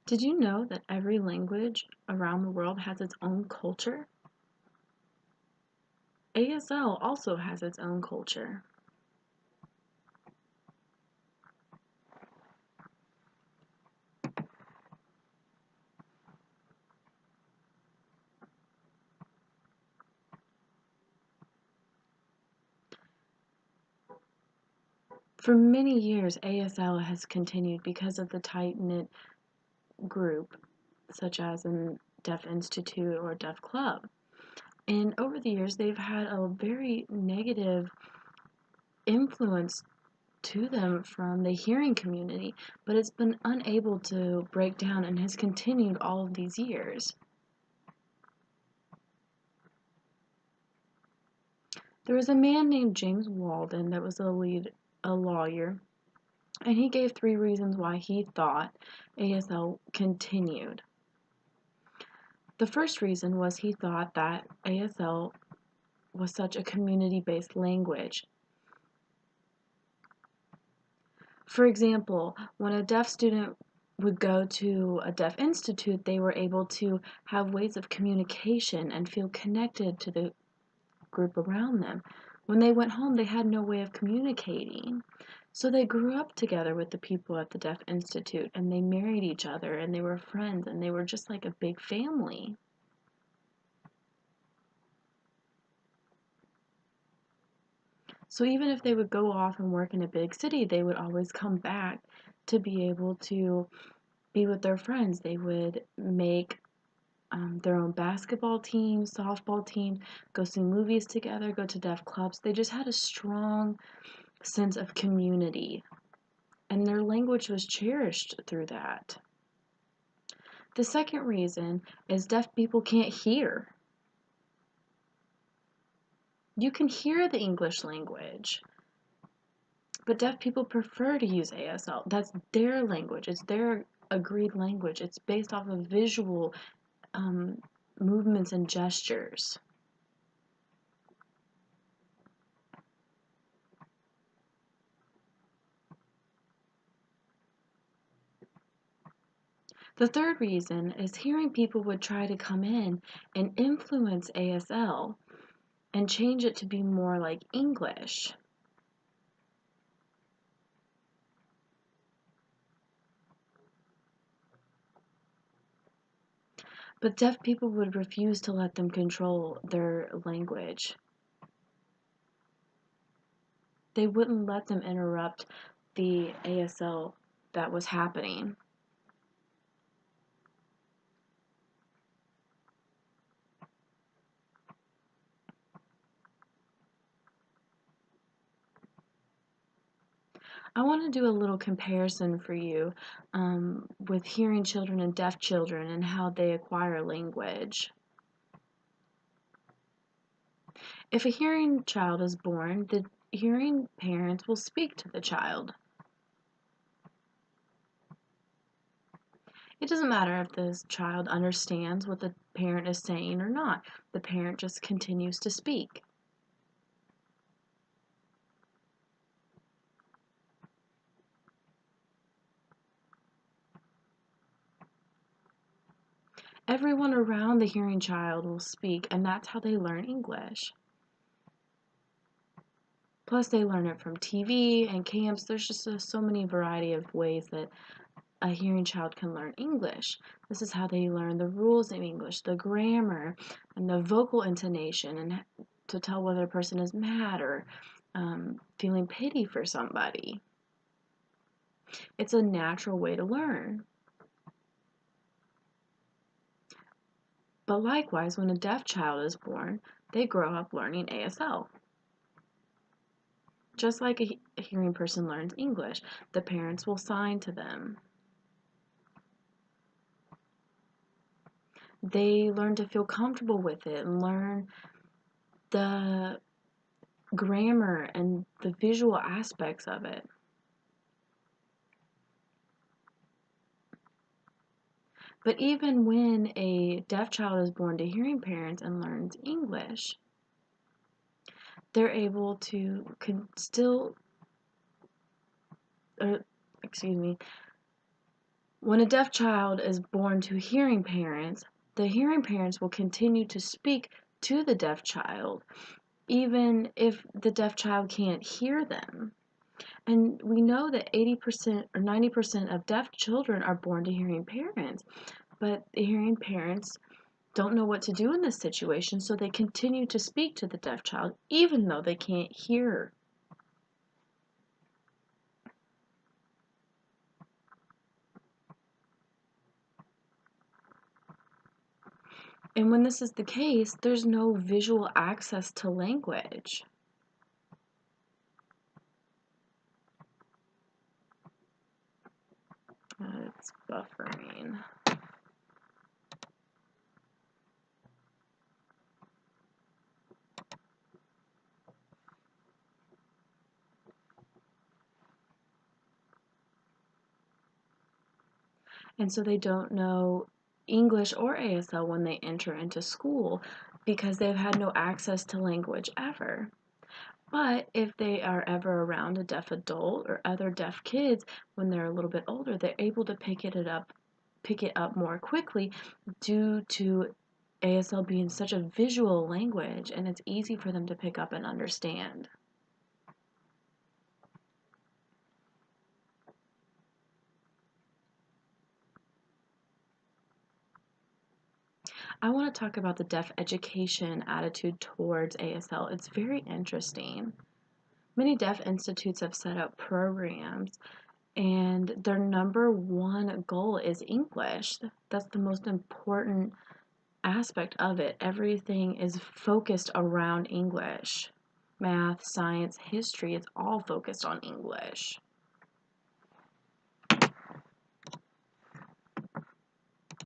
Did you know that every language around the world has its own culture? ASL also has its own culture. For many years, ASL has continued because of the tight-knit group, such as a Deaf Institute or Deaf Club. And over the years, they've had a very negative influence to them from the hearing community, but it's been unable to break down and has continued all of these years. There was a man named James Walden that was a lawyer, and he gave 3 reasons why he thought ASL continued. The first reason was he thought that ASL was such a community-based language. For example, when a deaf student would go to a deaf institute, they were able to have ways of communication and feel connected to the group around them. When they went home, they had no way of communicating. So they grew up together with the people at the Deaf Institute, and they married each other, and they were friends, and they were just like a big family. So even if they would go off and work in a big city, they would always come back to be able to be with their friends. They would make their own basketball team, softball team, go see movies together, go to deaf clubs. They just had a strong sense of community, and their language was cherished through that. The second reason is deaf people can't hear. You can hear the English language, but deaf people prefer to use ASL. That's their language. It's their agreed language. It's based off of visual movements and gestures. The third reason is hearing people would try to come in and influence ASL and change it to be more like English. But deaf people would refuse to let them control their language. They wouldn't let them interrupt the ASL that was happening. I want to do a little comparison for you with hearing children and deaf children and how they acquire language. If a hearing child is born, the hearing parents will speak to the child. It doesn't matter if this child understands what the parent is saying or not. The parent just continues to speak. Everyone around the hearing child will speak, and that's how they learn English. Plus, they learn it from TV and camps. There's just so many variety of ways that a hearing child can learn English. This is how they learn the rules of English, the grammar, and the vocal intonation, and to tell whether a person is mad or feeling pity for somebody. It's a natural way to learn. But likewise, when a deaf child is born, they grow up learning ASL. Just like a hearing person learns English, the parents will sign to them. They learn to feel comfortable with it and learn the grammar and the visual aspects of it. But even when a deaf child is born to hearing parents and learns English, they're able to still, excuse me, When a deaf child is born to hearing parents, the hearing parents will continue to speak to the deaf child, even if the deaf child can't hear them. And we know that 80% or 90% of deaf children are born to hearing parents, but the hearing parents don't know what to do in this situation, so they continue to speak to the deaf child even though they can't hear. And when this is the case, there's no visual access to language. It's buffering. And so they don't know English or ASL when they enter into school because they've had no access to language ever. But if they are ever around a deaf adult or other deaf kids when they're a little bit older, they're able to pick it up more quickly due to ASL being such a visual language, and it's easy for them to pick up and understand. I want to talk about the deaf education attitude towards ASL. It's very interesting. Many deaf institutes have set up programs, and their number one goal is English. That's the most important aspect of it. Everything is focused around English. Math, science, history, it's all focused on English.